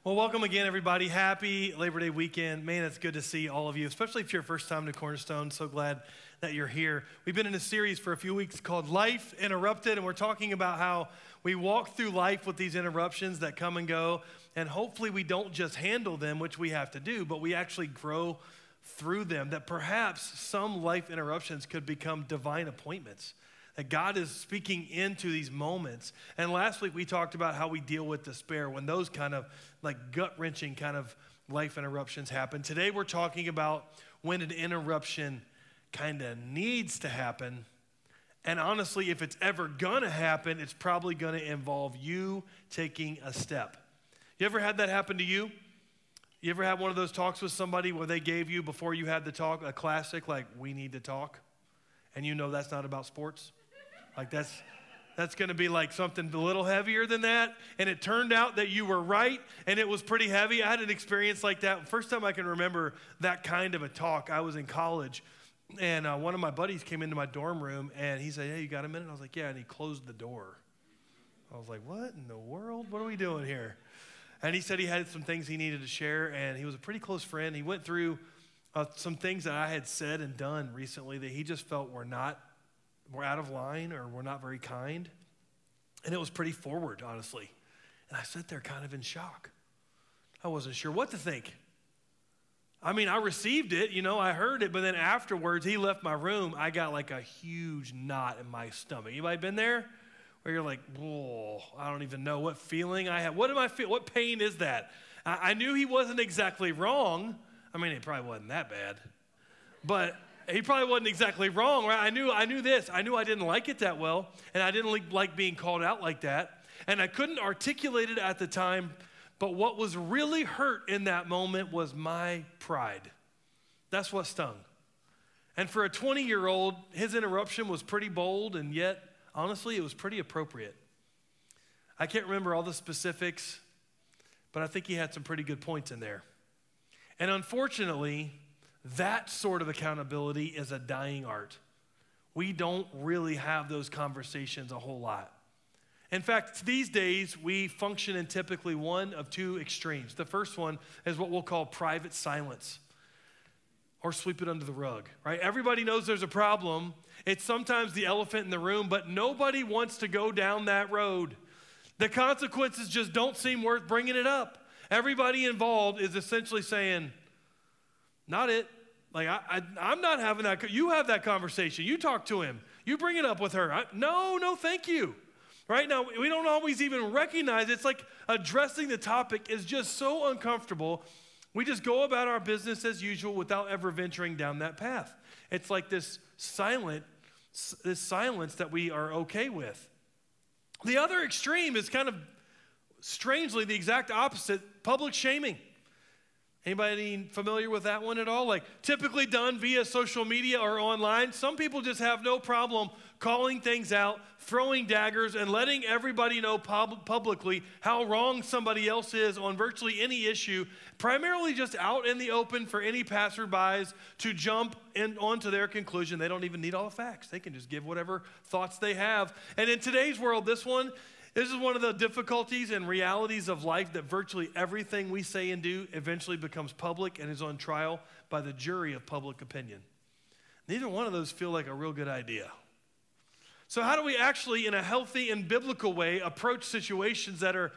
Well, welcome again, everybody. Happy Labor Day weekend. Man, it's good to see all of you, especially if you're first time to Cornerstone. So glad that you're here. We've been in a series for a few weeks called Life Interrupted, and we're talking about how we walk through life with these interruptions that come and go, and hopefully we don't just handle them, which we have to do, but we actually grow through them, that perhaps some life interruptions could become divine appointments. That God is speaking into these moments. And last week we talked about how we deal with despair when those kind of like gut-wrenching kind of life interruptions happen. Today we're talking about when an interruption kind of needs to happen. And honestly, if it's ever gonna happen, it's probably gonna involve you taking a step. You ever had that happen to you? You ever had one of those talks with somebody where they gave you, before you had the talk, a classic like, we need to talk? And you know that's not about sports? Like that's going to be like something a little heavier than that. And it turned out that you were right, and it was pretty heavy. I had an experience like that. First time I can remember that kind of a talk, I was in college, and one of my buddies came into my dorm room, and he said, hey, you got a minute? I was like, yeah, and he closed the door. I was like, what in the world? What are we doing here? And he said he had some things he needed to share, and he was a pretty close friend. He went through some things that I had said and done recently that he just felt were out of line or were not very kind. And it was pretty forward, honestly. And I sat there kind of in shock. I wasn't sure what to think. I mean, I received it, I heard it, but then afterwards, he left my room. I got like a huge knot in my stomach. Anybody been there? Where you're like, whoa, I don't even know what feeling I have. What am I feel? What pain is that? I knew he wasn't exactly wrong. I mean, it probably wasn't that bad. But he probably wasn't exactly wrong, right? I knew this. I knew I didn't like it that well, and I didn't like being called out like that. And I couldn't articulate it at the time, but what was really hurt in that moment was my pride. That's what stung. And for a 20-year-old, his interruption was pretty bold, and yet, honestly, it was pretty appropriate. I can't remember all the specifics, but I think he had some pretty good points in there. And unfortunately, that sort of accountability is a dying art. We don't really have those conversations a whole lot. In fact, these days, we function in typically one of two extremes. The first one is what we'll call private silence, or sweep it under the rug, right? Everybody knows there's a problem. It's sometimes the elephant in the room, but nobody wants to go down that road. The consequences just don't seem worth bringing it up. Everybody involved is essentially saying, not it. Like, I'm not having that. You have that conversation. You talk to him. You bring it up with her. No, thank you. Right now, we don't always even recognize it. It's like addressing the topic is just so uncomfortable. We just go about our business as usual without ever venturing down that path. It's like this silence that we are okay with. The other extreme is kind of strangely the exact opposite, public shaming. Anybody familiar with that one at all? Like typically done via social media or online. Some people just have no problem calling things out, throwing daggers, and letting everybody know publicly how wrong somebody else is on virtually any issue, primarily just out in the open for any passerbys to jump onto their conclusion. They don't even need all the facts. They can just give whatever thoughts they have. And in today's world, this is one of the difficulties and realities of life, that virtually everything we say and do eventually becomes public and is on trial by the jury of public opinion. Neither one of those feel like a real good idea. So how do we actually, in a healthy and biblical way, approach situations that are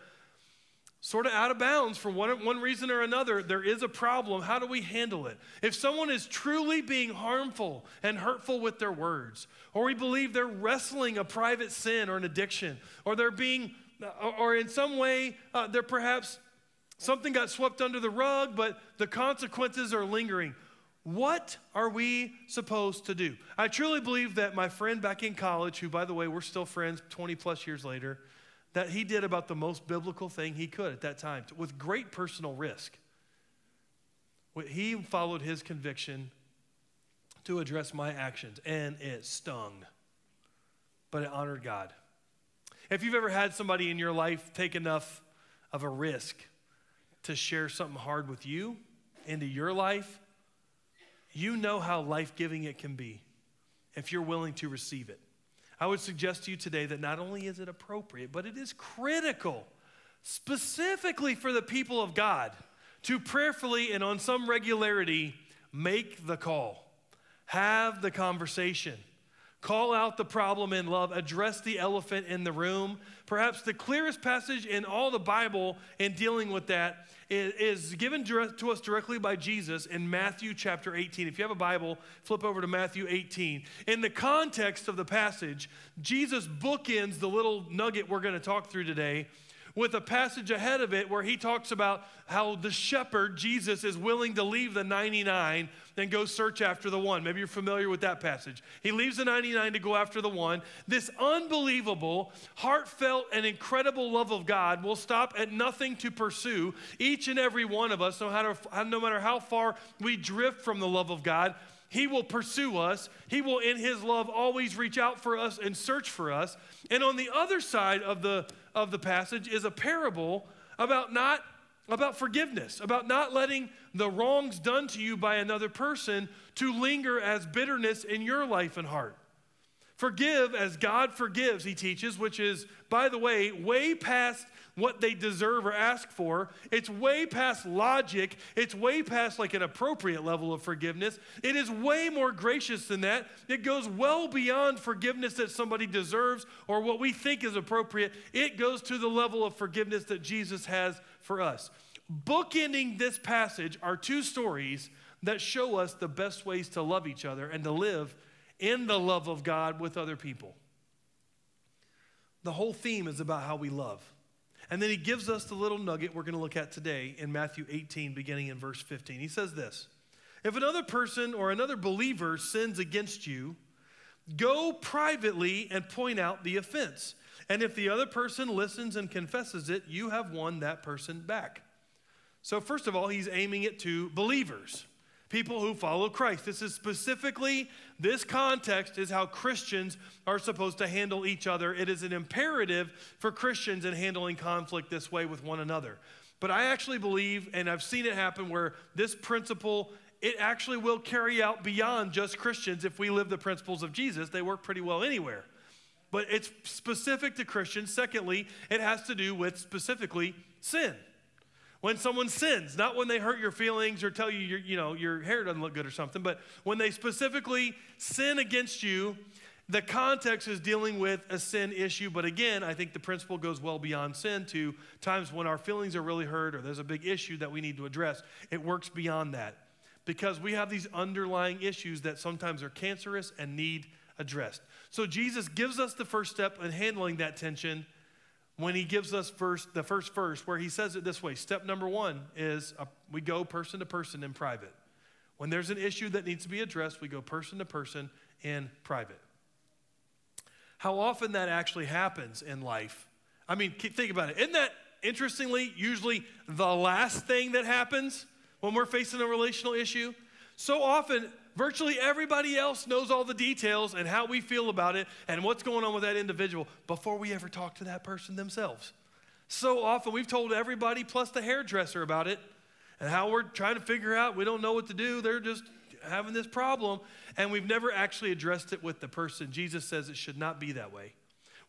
sort of out of bounds for one reason or another? There is a problem. How do we handle it? If someone is truly being harmful and hurtful with their words, or we believe they're wrestling a private sin or an addiction, or or in some way, they're perhaps something got swept under the rug, but the consequences are lingering. What are we supposed to do? I truly believe that my friend back in college, who, by the way, we're still friends 20 plus years later, that he did about the most biblical thing he could at that time, with great personal risk. He followed his conviction to address my actions, and it stung, but it honored God. If you've ever had somebody in your life take enough of a risk to share something hard with you into your life, you know how life-giving it can be if you're willing to receive it. I would suggest to you today that not only is it appropriate, but it is critical specifically for the people of God, to prayerfully and on some regularity make the call, have the conversation, call out the problem in love, address the elephant in the room. Perhaps the clearest passage in all the Bible in dealing with that is given to us directly by Jesus in Matthew chapter 18. If you have a Bible, flip over to Matthew 18. In the context of the passage, Jesus bookends the little nugget we're going to talk through today with a passage ahead of it where he talks about how the shepherd, Jesus, is willing to leave the 99 and go search after the one. Maybe you're familiar with that passage. He leaves the 99 to go after the one. This unbelievable, heartfelt, and incredible love of God will stop at nothing to pursue each and every one of us, no matter how far we drift from the love of God. He will pursue us. He will, in his love, always reach out for us and search for us. And on the other side of the passage is a parable about forgiveness, about not letting the wrongs done to you by another person to linger as bitterness in your life and heart. Forgive as God forgives, he teaches, which is, by the way past what they deserve or ask for. It's way past logic. It's way past like an appropriate level of forgiveness. It is way more gracious than that. It goes well beyond forgiveness that somebody deserves or what we think is appropriate. It goes to the level of forgiveness that Jesus has for us. Bookending this passage are two stories that show us the best ways to love each other and to live in the love of God with other people. The whole theme is about how we love. And then he gives us the little nugget we're going to look at today in Matthew 18, beginning in verse 15. He says this: if another person or another believer sins against you, go privately and point out the offense. And if the other person listens and confesses it, you have won that person back. So first of all, he's aiming it to believers, people who follow Christ. This context is how Christians are supposed to handle each other. It is an imperative for Christians in handling conflict this way with one another. But I actually believe, and I've seen it happen, where this principle, it actually will carry out beyond just Christians. If we live the principles of Jesus, they work pretty well anywhere. But it's specific to Christians. Secondly, it has to do with specifically sin. When someone sins, not when they hurt your feelings or tell you your hair doesn't look good or something, but when they specifically sin against you, the context is dealing with a sin issue. But again, I think the principle goes well beyond sin to times when our feelings are really hurt or there's a big issue that we need to address. It works beyond that because we have these underlying issues that sometimes are cancerous and need addressed. So Jesus gives us the first step in handling that tension when he gives us the first verse, where he says it this way. Step number one is we go person to person in private. When there's an issue that needs to be addressed, we go person to person in private. How often that actually happens in life? I mean, think about it. Isn't that, interestingly, usually the last thing that happens when we're facing a relational issue? So often, virtually everybody else knows all the details and how we feel about it and what's going on with that individual before we ever talk to that person themselves. So often we've told everybody plus the hairdresser about it and how we're trying to figure out, we don't know what to do. They're just having this problem, and we've never actually addressed it with the person. Jesus says it should not be that way.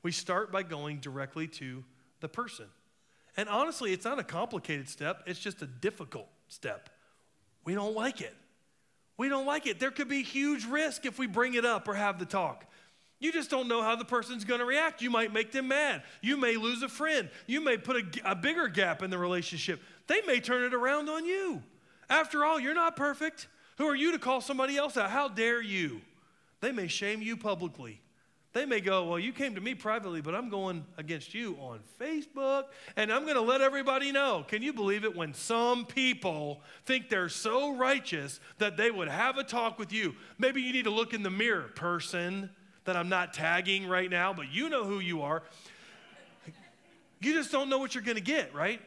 We start by going directly to the person. And honestly, it's not a complicated step. It's just a difficult step. We don't like it. We don't like it. There could be huge risk if we bring it up or have the talk. You just don't know how the person's going to react. You might make them mad. You may lose a friend. You may put a bigger gap in the relationship. They may turn it around on you. After all, you're not perfect. Who are you to call somebody else out? How dare you? They may shame you publicly. They may go, well, you came to me privately, but I'm going against you on Facebook, and I'm going to let everybody know. Can you believe it when some people think they're so righteous that they would have a talk with you? Maybe you need to look in the mirror, person that I'm not tagging right now, but you know who you are. You just don't know what you're going to get, right?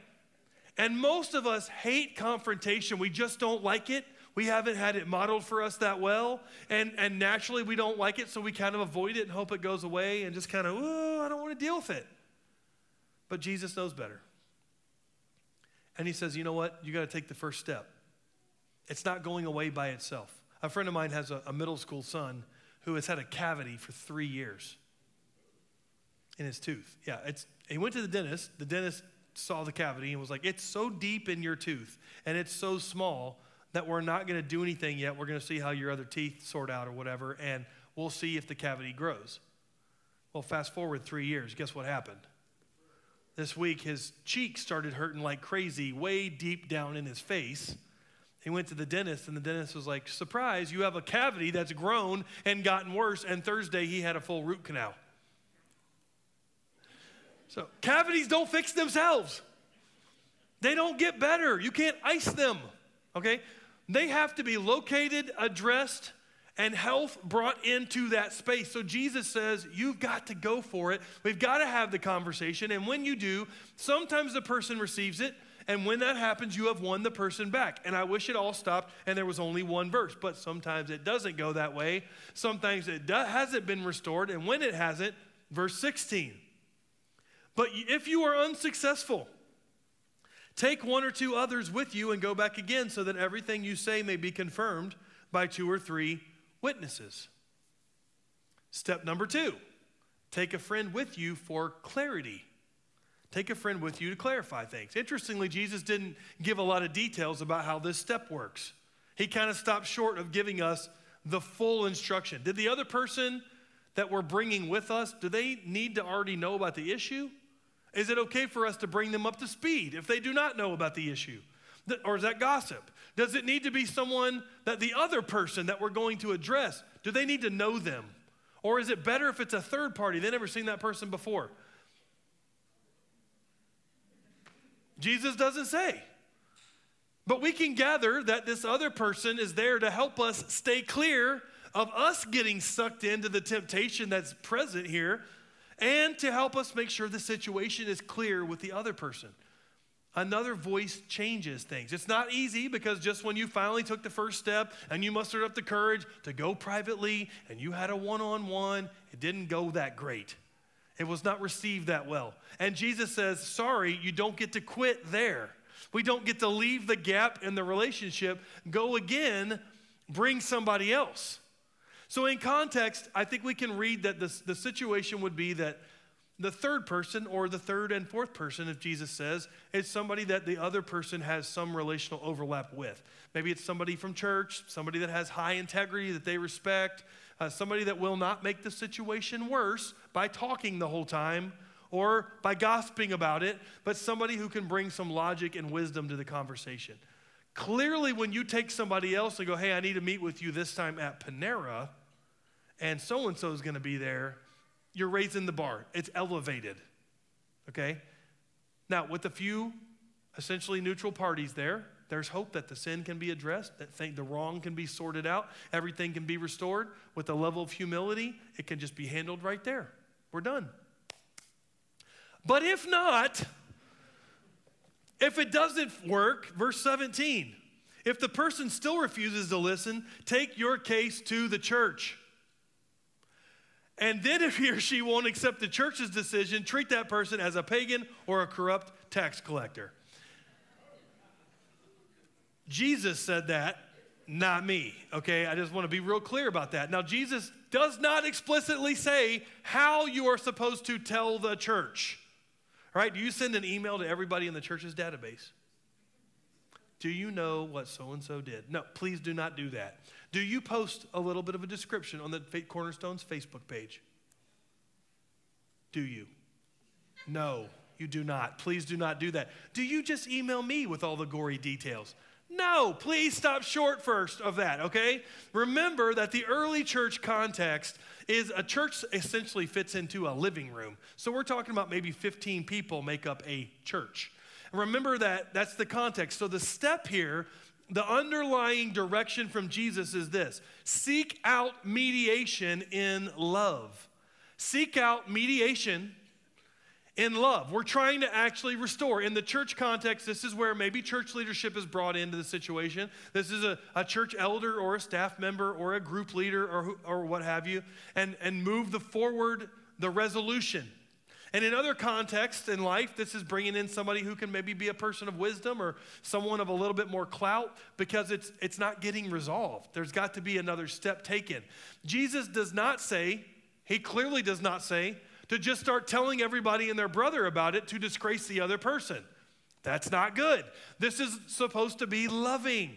And most of us hate confrontation. We just don't like it. We haven't had it modeled for us that well, and naturally we don't like it, so we kind of avoid it and hope it goes away and just kind of, I don't want to deal with it. But Jesus knows better. And he says, you know what? You got to take the first step. It's not going away by itself. A friend of mine has a middle school son who has had a cavity for 3 years in his tooth. Yeah, he went to the dentist. The dentist saw the cavity and was like, it's so deep in your tooth and it's so small that we're not going to do anything yet. We're going to see how your other teeth sort out or whatever, and we'll see if the cavity grows. Well, fast forward 3 years. Guess what happened? This week, his cheek started hurting like crazy, way deep down in his face. He went to the dentist, and the dentist was like, surprise, you have a cavity that's grown and gotten worse, and Thursday he had a full root canal. So cavities don't fix themselves. They don't get better. You can't ice them, okay? They have to be located, addressed, and health brought into that space. So Jesus says, you've got to go for it. We've got to have the conversation. And when you do, sometimes the person receives it. And when that happens, you have won the person back. And I wish it all stopped and there was only one verse. But sometimes it doesn't go that way. Sometimes it hasn't been restored. And when it hasn't, verse 16. But if you are unsuccessful, take one or two others with you and go back again so that everything you say may be confirmed by 2 or 3 witnesses. Step number 2, take a friend with you for clarity. Take a friend with you to clarify things. Interestingly, Jesus didn't give a lot of details about how this step works. He kind of stopped short of giving us the full instruction. Did the other person that we're bringing with us, do they need to already know about the issue? Is it okay for us to bring them up to speed if they do not know about the issue? Or is that gossip? Does it need to be someone that the other person that we're going to address, do they need to know them? Or is it better if it's a third party? They've never seen that person before. Jesus doesn't say. But we can gather that this other person is there to help us stay clear of us getting sucked into the temptation that's present here and to help us make sure the situation is clear with the other person. Another voice changes things. It's not easy because just when you finally took the first step and you mustered up the courage to go privately and you had a one-on-one, it didn't go that great. It was not received that well. And Jesus says, sorry, you don't get to quit there. We don't get to leave the gap in the relationship, go again, bring somebody else. So in context, I think we can read that the situation would be that the third person or the third and fourth person, if Jesus says, is somebody that the other person has some relational overlap with. Maybe it's somebody from church, somebody that has high integrity that they respect, somebody that will not make the situation worse by talking the whole time or by gossiping about it, but somebody who can bring some logic and wisdom to the conversation. Clearly, when you take somebody else and go, hey, I need to meet with you this time at Panera, and so-and-so is going to be there, you're raising the bar. It's elevated, okay? Now, with a few essentially neutral parties there, there's hope that the sin can be addressed, that the wrong can be sorted out, everything can be restored. With a level of humility, it can just be handled right there. We're done. But if not, if it doesn't work, verse 17, if the person still refuses to listen, take your case to the church. And then if he or she won't accept the church's decision, treat that person as a pagan or a corrupt tax collector. Jesus said that, not me, okay? I just want to be real clear about that. Now, Jesus does not explicitly say how you are supposed to tell the church, right? Do you send an email to everybody in the church's database? Do you know what so-and-so did? No, please do not do that. Do you post a little bit of a description on the Cornerstone's Facebook page? Do you? No, you do not. Please do not do that. Do you just email me with all the gory details? No, please stop short first of that, okay? Remember that the early church context is a church essentially fits into a living room. So we're talking about maybe 15 people make up a church. Remember that that's the context. So the step here, the underlying direction from Jesus is this: seek out mediation in love. Seek out mediation in love. We're trying to actually restore. In the church context, this is where maybe church leadership is brought into the situation. This is a church elder or a staff member or a group leader or what have you, and move forward the resolution. And in other contexts in life, this is bringing in somebody who can maybe be a person of wisdom or someone of a little bit more clout because it's not getting resolved. There's got to be another step taken. Jesus does not say, he clearly does not say, to just start telling everybody and their brother about it to disgrace the other person. That's not good. This is supposed to be loving.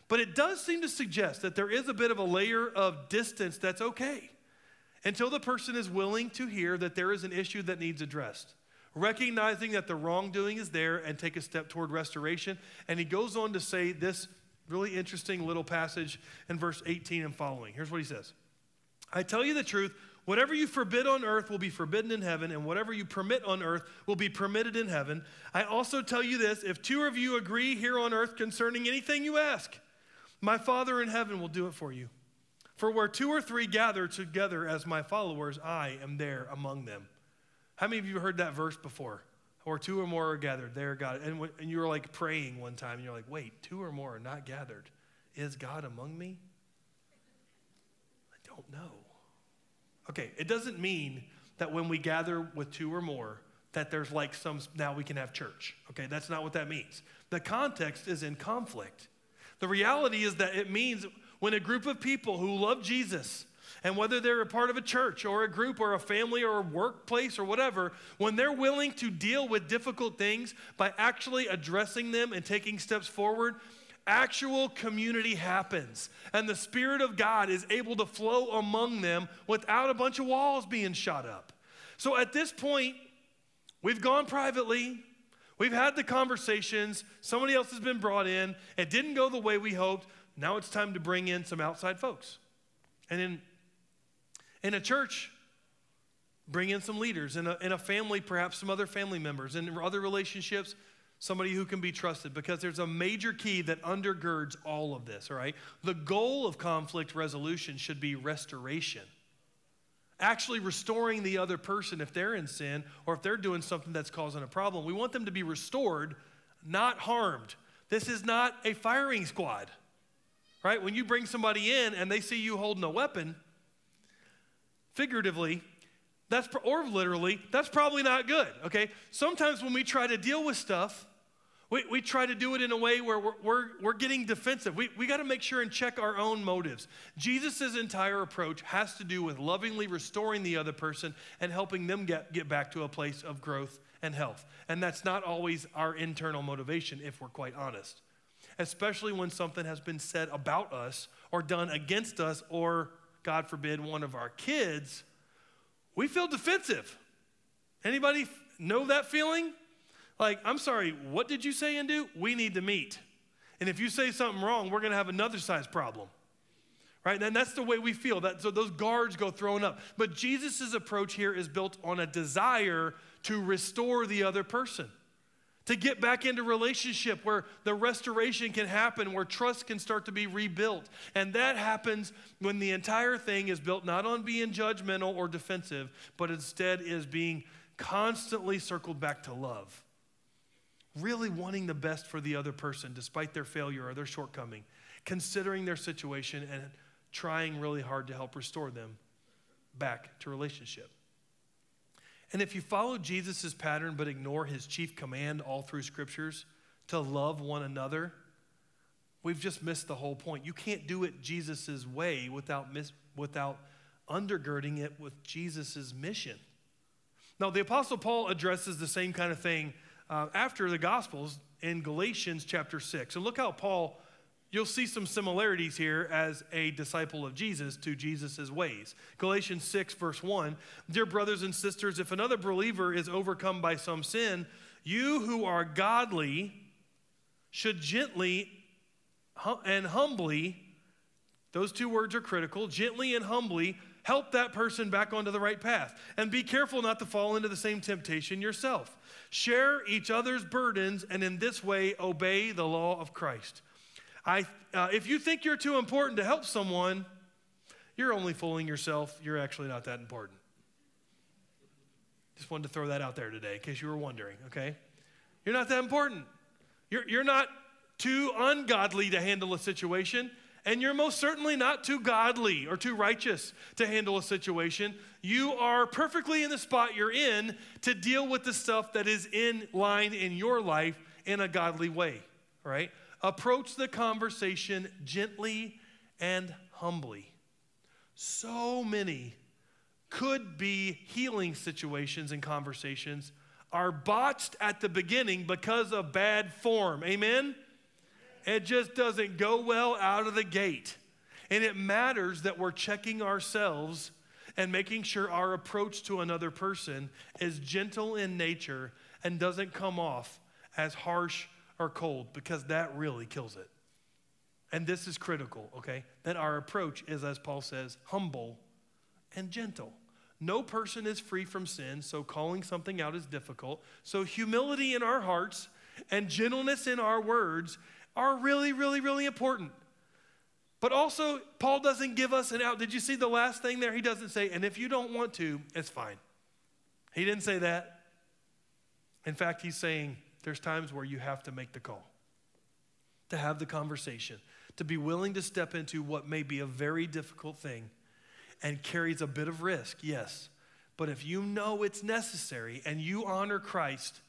But it does seem to suggest that there is a bit of a layer of distance that's okay until the person is willing to hear that there is an issue that needs addressed, recognizing that the wrongdoing is there and take a step toward restoration. And he goes on to say this really interesting little passage in verse 18 and following. Here's what he says. I tell you the truth, whatever you forbid on earth will be forbidden in heaven, and whatever you permit on earth will be permitted in heaven. I also tell you this, if two of you agree here on earth concerning anything you ask, my Father in heaven will do it for you. For where two or three gather together as my followers, I am there among them. How many of you heard that verse before? Or two or more are gathered, there God. And you were like praying one time, and you're like, wait, two or more are not gathered. Is God among me? I don't know. Okay, it doesn't mean that when we gather with two or more, that there's like now we can have church. Okay, that's not what that means. The context is in conflict. The reality is that it means when a group of people who love Jesus, and whether they're a part of a church or a group or a family or a workplace or whatever, when they're willing to deal with difficult things by actually addressing them and taking steps forward, actual community happens. And the Spirit of God is able to flow among them without a bunch of walls being shot up. So at this point, we've gone privately. We've had the conversations. Somebody else has been brought in. It didn't go the way we hoped. Now it's time to bring in some outside folks. And in a church, bring in some leaders. In a family, perhaps some other family members. In other relationships, somebody who can be trusted, because there's a major key that undergirds all of this, all right? The goal of conflict resolution should be restoration. Actually restoring the other person if they're in sin or if they're doing something that's causing a problem. We want them to be restored, not harmed. This is not a firing squad, right? When you bring somebody in and they see you holding a weapon, figuratively, or literally, that's probably not good, okay? Sometimes when we try to deal with stuff, we try to do it in a way where we're getting defensive. We got to make sure and check our own motives. Jesus' entire approach has to do with lovingly restoring the other person and helping them get back to a place of growth and health. And that's not always our internal motivation, if we're quite honest, especially when something has been said about us or done against us or, God forbid, one of our kids. We feel defensive. Anybody know that feeling? Like, I'm sorry, what did you say and do? We need to meet. And if you say something wrong, we're going to have another size problem. Right? And that's the way we feel. So those guards go thrown up. But Jesus' approach here is built on a desire to restore the other person, to get back into relationship where the restoration can happen, where trust can start to be rebuilt. And that happens when the entire thing is built not on being judgmental or defensive, but instead is being constantly circled back to love. Really wanting the best for the other person despite their failure or their shortcoming, considering their situation and trying really hard to help restore them back to relationship. And if you follow Jesus' pattern but ignore his chief command all through scriptures to love one another, we've just missed the whole point. You can't do it Jesus' way without undergirding it with Jesus' mission. Now, the Apostle Paul addresses the same kind of thing after the Gospels in Galatians chapter 6. And look how Paul, you'll see some similarities here as a disciple of Jesus to Jesus' ways. Galatians 6 verse 1, dear brothers and sisters, if another believer is overcome by some sin, you who are godly should gently and humbly, those two words are critical, gently and humbly help that person back onto the right path. And be careful not to fall into the same temptation yourself. Share each other's burdens, and in this way, obey the law of Christ. If you think you're too important to help someone, you're only fooling yourself. You're actually not that important. Just wanted to throw that out there today in case you were wondering, okay? You're not that important. You're not too ungodly to handle a situation, and you're most certainly not too godly or too righteous to handle a situation. You are perfectly in the spot you're in to deal with the stuff that is in line in your life in a godly way, right? Approach the conversation gently and humbly. So many could be healing situations and conversations are botched at the beginning because of bad form. Amen? It just doesn't go well out of the gate. And it matters that we're checking ourselves and making sure our approach to another person is gentle in nature and doesn't come off as harsh or cold, because that really kills it. And this is critical, okay? That our approach is, as Paul says, humble and gentle. No person is free from sin, so calling something out is difficult. So humility in our hearts and gentleness in our words are really, really, really important. But also, Paul doesn't give us an out. Did you see the last thing there? He doesn't say, and if you don't want to, it's fine. He didn't say that. In fact, he's saying there's times where you have to make the call, to have the conversation, to be willing to step into what may be a very difficult thing and carries a bit of risk, yes. But if you know it's necessary and you honor Christ,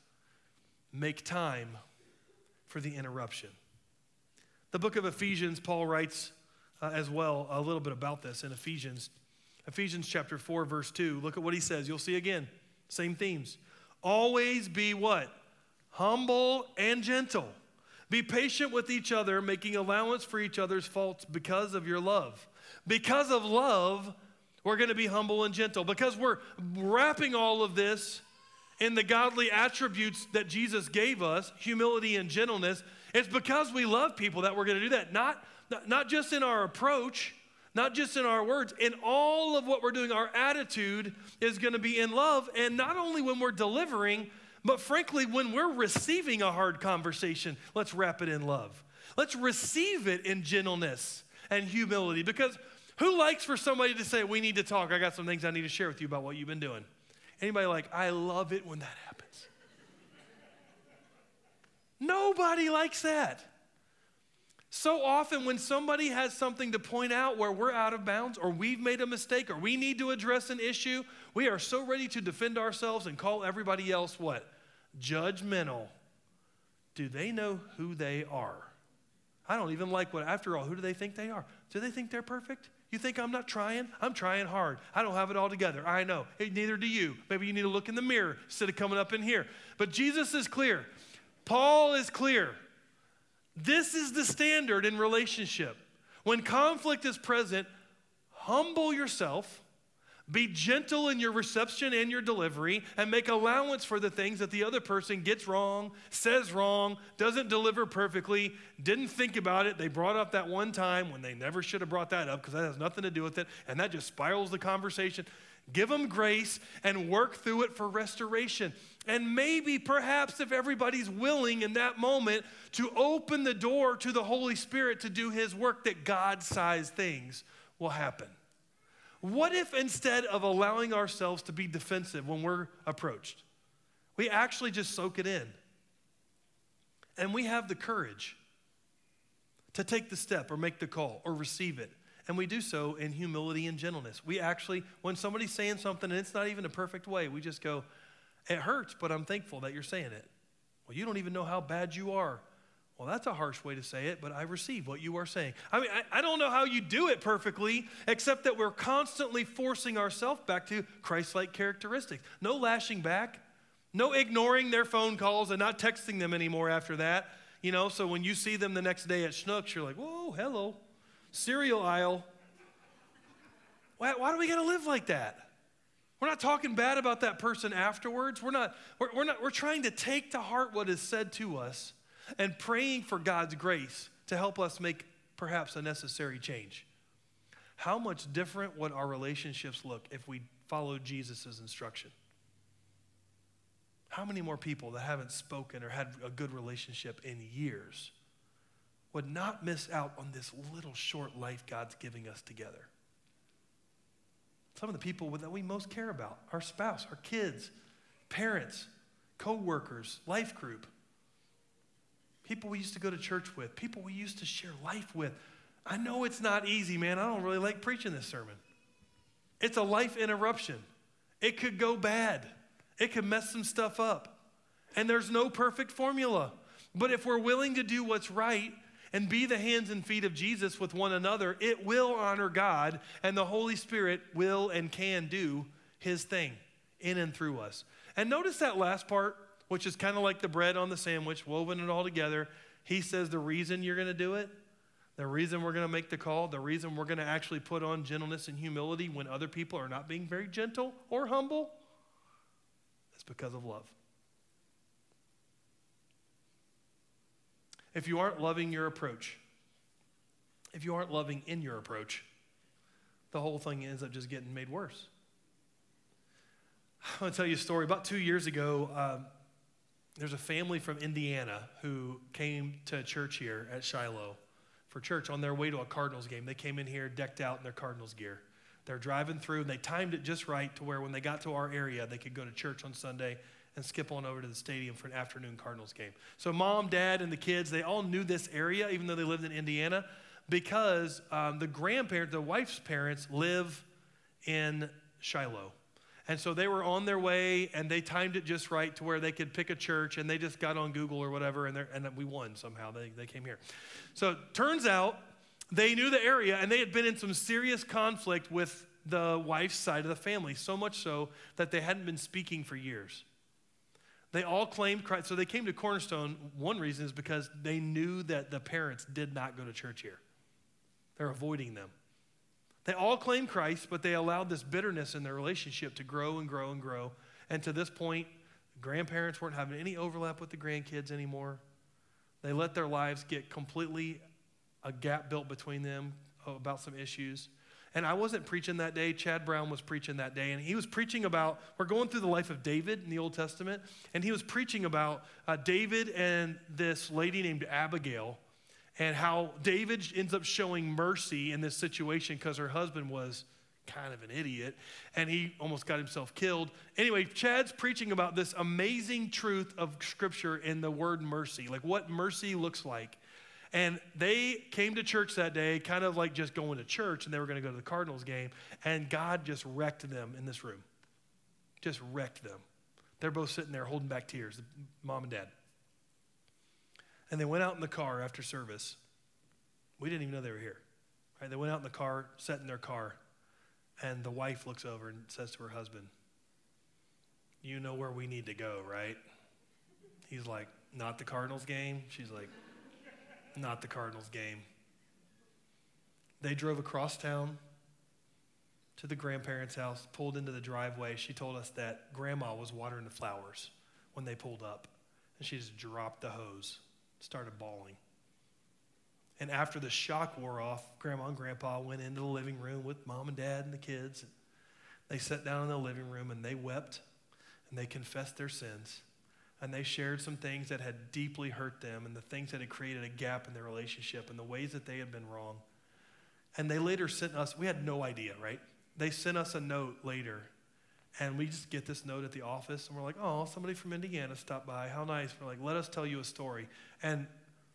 make time for the interruption. The book of Ephesians, Paul writes as well a little bit about this in Ephesians. Ephesians chapter 4, verse 2. Look at what he says. You'll see again, same themes. Always be what? Humble and gentle. Be patient with each other, making allowance for each other's faults because of your love. Because of love, we're going to be humble and gentle. Because we're wrapping all of this in the godly attributes that Jesus gave us, humility and gentleness. It's because we love people that we're going to do that. Not just in our approach, not just in our words. In all of what we're doing, our attitude is going to be in love. And not only when we're delivering, but frankly, when we're receiving a hard conversation, let's wrap it in love. Let's receive it in gentleness and humility. Because who likes for somebody to say, we need to talk. I got some things I need to share with you about what you've been doing. Anybody like, I love it when that happens. Nobody likes that. So often when somebody has something to point out where we're out of bounds or we've made a mistake or we need to address an issue, we are so ready to defend ourselves and call everybody else what? Judgmental. Do they know who they are? I don't even like what, after all, who do they think they are? Do they think they're perfect? You think I'm not trying? I'm trying hard. I don't have it all together. I know. Neither do you. Maybe you need to look in the mirror instead of coming up in here. But Jesus is clear. Paul is clear. This is the standard in relationship. When conflict is present, humble yourself, be gentle in your reception and your delivery, and make allowance for the things that the other person gets wrong, says wrong, doesn't deliver perfectly, didn't think about it. They brought up that one time when they never should have brought that up because that has nothing to do with it, and that just spirals the conversation. Give them grace and work through it for restoration. And maybe, perhaps, if everybody's willing in that moment to open the door to the Holy Spirit to do his work, that God-sized things will happen. What if instead of allowing ourselves to be defensive when we're approached, we actually just soak it in and we have the courage to take the step or make the call or receive it, and we do so in humility and gentleness. We actually, when somebody's saying something and it's not even a perfect way, we just go, it hurts, but I'm thankful that you're saying it. Well, you don't even know how bad you are. Well, that's a harsh way to say it, but I receive what you are saying. I mean, I don't know how you do it perfectly, except that we're constantly forcing ourselves back to Christ-like characteristics. No lashing back, no ignoring their phone calls and not texting them anymore after that. You know, so when you see them the next day at Schnucks, you're like, whoa, hello, cereal aisle. Why do we got to live like that? We're not talking bad about that person afterwards. We're trying to take to heart what is said to us and praying for God's grace to help us make perhaps a necessary change. How much different would our relationships look if we followed Jesus' instruction? How many more people that haven't spoken or had a good relationship in years would not miss out on this little short life God's giving us together? Some of the people that we most care about, our spouse, our kids, parents, co-workers, life group, people we used to go to church with, people we used to share life with. I know it's not easy, man. I don't really like preaching this sermon. It's a life interruption. It could go bad. It could mess some stuff up. And there's no perfect formula. But if we're willing to do what's right and be the hands and feet of Jesus with one another, it will honor God, and the Holy Spirit will and can do his thing in and through us. And notice that last part, which is kind of like the bread on the sandwich, woven it all together. He says the reason you're going to do it, the reason we're going to make the call, the reason we're going to actually put on gentleness and humility when other people are not being very gentle or humble, is because of love. If you aren't loving your approach, if you aren't loving in your approach, the whole thing ends up just getting made worse. I want to tell you a story. About 2 years ago, there's a family from Indiana who came to church here at Shiloh for church on their way to a Cardinals game. They came in here decked out in their Cardinals gear. They're driving through, and they timed it just right to where when they got to our area, they could go to church on Sunday and skip on over to the stadium for an afternoon Cardinals game. So mom, dad, and the kids, they all knew this area, even though they lived in Indiana, because the grandparents, the wife's parents, live in Shiloh. And so they were on their way, and they timed it just right to where they could pick a church, and they just got on Google or whatever, and we won somehow. They came here. So it turns out they knew the area, and they had been in some serious conflict with the wife's side of the family, so much so that they hadn't been speaking for years. They all claimed Christ. So they came to Cornerstone. One reason is because they knew that the parents did not go to church here. They're avoiding them. They all claimed Christ, but they allowed this bitterness in their relationship to grow and grow and grow. And to this point, the grandparents weren't having any overlap with the grandkids anymore. They let their lives get completely a gap built between them about some issues. And I wasn't preaching that day. Chad Brown was preaching that day. And he was preaching about, we're going through the life of David in the Old Testament. And he was preaching about David and this lady named Abigail, and how David ends up showing mercy in this situation because her husband was kind of an idiot, and he almost got himself killed. Anyway, Chad's preaching about this amazing truth of Scripture in the word mercy, like what mercy looks like. And they came to church that day, kind of like just going to church, and they were going to go to the Cardinals game, and God just wrecked them in this room. Just wrecked them. They're both sitting there holding back tears, mom and dad. And they went out in the car after service. We didn't even know they were here. Right? They went out in the car, sat in their car, and the wife looks over and says to her husband, "You know where we need to go, right?" He's like, "Not the Cardinals game?" She's like, "Not the Cardinals game." They drove across town to the grandparents' house, pulled into the driveway. She told us that grandma was watering the flowers when they pulled up, and she just dropped the hose, started bawling. And after the shock wore off, Grandma and Grandpa went into the living room with Mom and Dad and the kids. They sat down in the living room, and they wept, and they confessed their sins. And they shared some things that had deeply hurt them, and the things that had created a gap in their relationship, and the ways that they had been wrong. And they later sent us, we had no idea, right? They sent us a note later, and we just get this note at the office, and we're like, "Oh, somebody from Indiana stopped by. How nice." We're like, "Let us tell you a story." And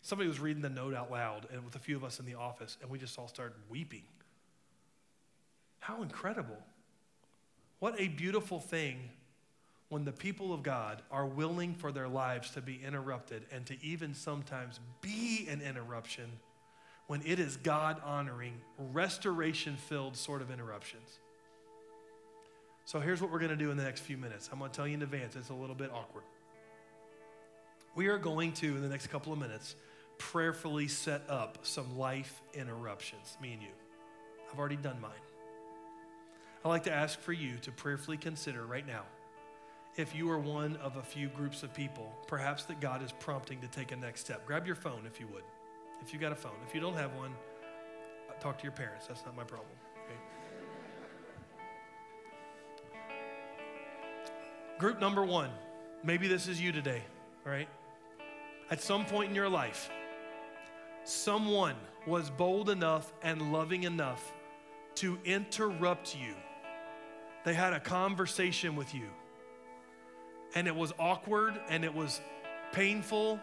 somebody was reading the note out loud, and with a few of us in the office, and we just all started weeping. How incredible. What a beautiful thing when the people of God are willing for their lives to be interrupted, and to even sometimes be an interruption when it is God-honoring, restoration-filled sort of interruptions. So here's what we're going to do in the next few minutes. I'm going to tell you in advance, it's a little bit awkward. We are going to, in the next couple of minutes, prayerfully set up some life interruptions, me and you. I've already done mine. I'd like to ask for you to prayerfully consider right now if you are one of a few groups of people, perhaps that God is prompting to take a next step. Grab your phone if you would. If you got a phone. If you don't have one, talk to your parents. That's not my problem. Okay? Group number one. Maybe this is you today, right? At some point in your life, someone was bold enough and loving enough to interrupt you. They had a conversation with you, and it was awkward, and it was painful,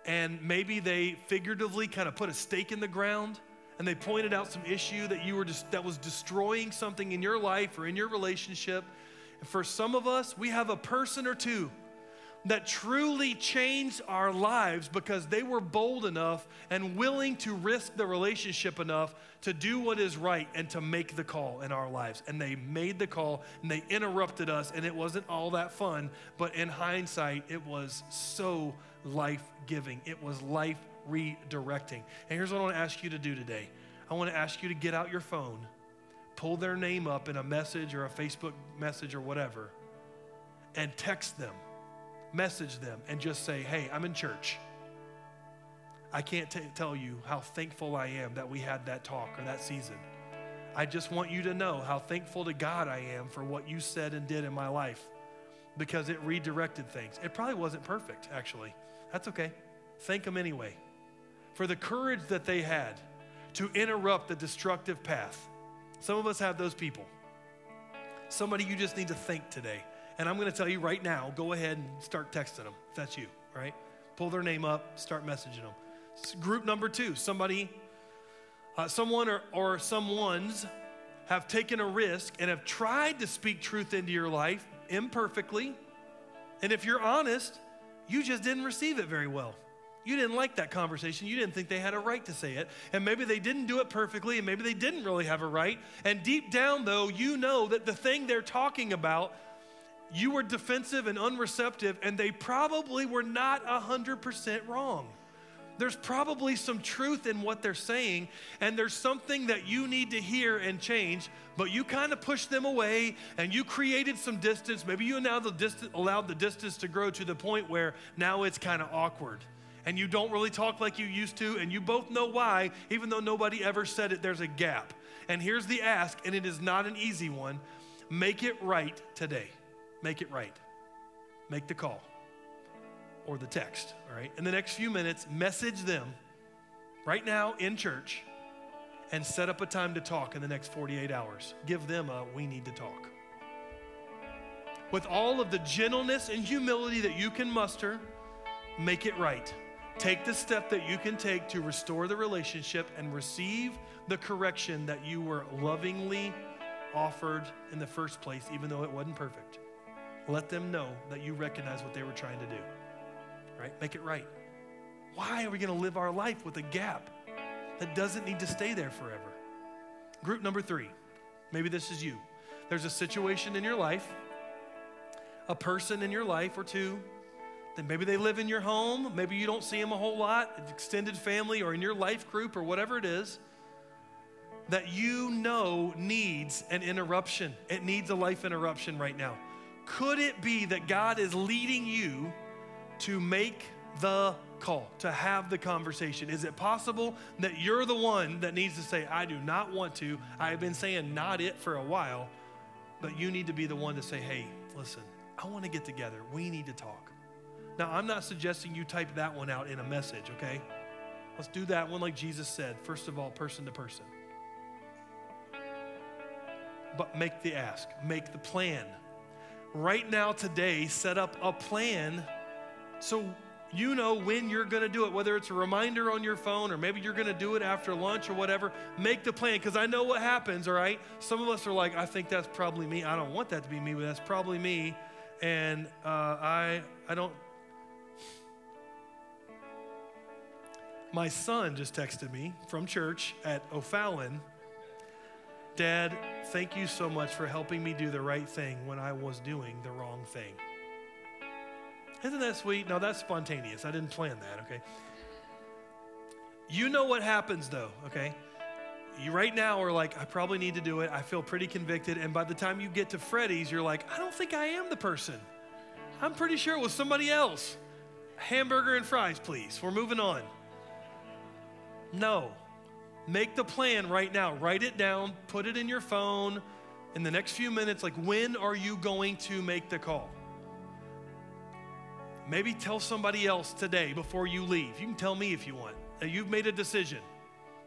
and maybe they figuratively kind of put a stake in the ground, and they pointed out some issue that was destroying something in your life or in your relationship. And for some of us, we have a person or two that truly changed our lives because they were bold enough and willing to risk the relationship enough to do what is right and to make the call in our lives. And they made the call and they interrupted us, and it wasn't all that fun, but in hindsight, it was so life-giving. It was life redirecting. And here's what I want to ask you to do today. I want to ask you to get out your phone, pull their name up in a message or a Facebook message or whatever, and text them. Message them and just say, hey, I'm in church. I can't tell you how thankful I am that we had that talk or that season. I just want you to know how thankful to God I am for what you said and did in my life because it redirected things. It probably wasn't perfect, actually. That's okay. Thank them anyway for the courage that they had to interrupt the destructive path. Some of us have those people. Somebody you just need to thank today. And I'm going to tell you right now, go ahead and start texting them, if that's you, right? Pull their name up, start messaging them. Group number 2, someone or someones have taken a risk and have tried to speak truth into your life imperfectly. And if you're honest, you just didn't receive it very well. You didn't like that conversation. You didn't think they had a right to say it. And maybe they didn't do it perfectly, and maybe they didn't really have a right. And deep down, though, you know that the thing they're talking about, you were defensive and unreceptive, and they probably were not 100% wrong. There's probably some truth in what they're saying, and there's something that you need to hear and change, but you kind of pushed them away, and you created some distance. Maybe you allowed the distance to grow to the point where now it's kind of awkward, and you don't really talk like you used to, and you both know why, even though nobody ever said it, there's a gap. And here's the ask, and it is not an easy one. Make it right today. Make it right. Make the call or the text, all right? In the next few minutes, message them right now in church and set up a time to talk in the next 48 hours. Give them a we need to talk. With all of the gentleness and humility that you can muster, make it right. Take the step that you can take to restore the relationship and receive the correction that you were lovingly offered in the first place, even though it wasn't perfect. Let them know that you recognize what they were trying to do, right? Make it right. Why are we going to live our life with a gap that doesn't need to stay there forever? Group number 3, maybe this is you. There's a situation in your life, a person in your life or two, then maybe they live in your home, maybe you don't see them a whole lot, extended family or in your life group or whatever it is, that you know needs an interruption. It needs a life interruption right now. Could it be that God is leading you to make the call, to have the conversation? Is it possible that you're the one that needs to say, I do not want to, I have been saying not it for a while, but you need to be the one to say, hey, listen, I want to get together. We need to talk. Now, I'm not suggesting you type that one out in a message, okay? Let's do that one like Jesus said, first of all, person to person. But make the ask, make the plan. Right now, today, set up a plan so you know when you're going to do it, whether it's a reminder on your phone or maybe you're going to do it after lunch or whatever. Make the plan, because I know what happens, all right? Some of us are like, I think that's probably me. I don't want that to be me, but that's probably me. And I don't. My son just texted me from church at O'Fallon. Dad, thank you so much for helping me do the right thing when I was doing the wrong thing. Isn't that sweet? No, that's spontaneous. I didn't plan that, okay? You know what happens though, okay? You right now are like, I probably need to do it. I feel pretty convicted. And by the time you get to Freddy's, you're like, I don't think I am the person. I'm pretty sure it was somebody else. Hamburger and fries, please. We're moving on. No. Make the plan right now. Write it down. Put it in your phone. In the next few minutes, like, when are you going to make the call? Maybe tell somebody else today before you leave. You can tell me if you want. That you've made a decision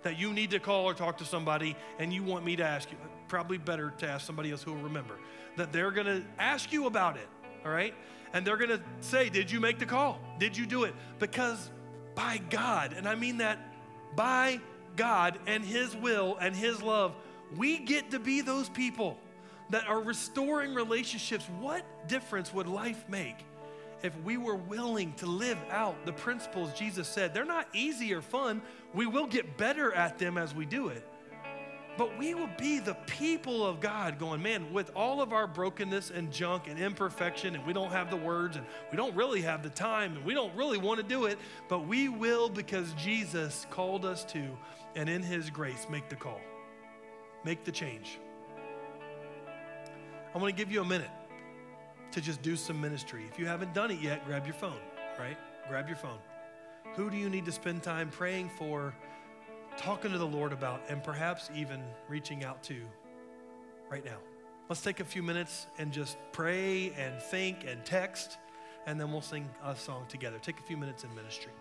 that you need to call or talk to somebody and you want me to ask you. Probably better to ask somebody else who will remember. That they're going to ask you about it, all right? And they're going to say, did you make the call? Did you do it? Because by God, and I mean that by God and His will and His love, we get to be those people that are restoring relationships. What difference would life make if we were willing to live out the principles Jesus said. They're not easy or fun. We will get better at them as we do it. But we will be the people of God going, man, with all of our brokenness and junk and imperfection, and we don't have the words, and we don't really have the time, and we don't really want to do it, but we will because Jesus called us to, and in his grace, make the call. Make the change. I want to give you a minute to just do some ministry. If you haven't done it yet, grab your phone, right? Grab your phone. Who do you need to spend time praying for, talking to the Lord about, and perhaps even reaching out to right now? Let's take a few minutes and just pray and think and text, and then we'll sing a song together. Take a few minutes in ministry.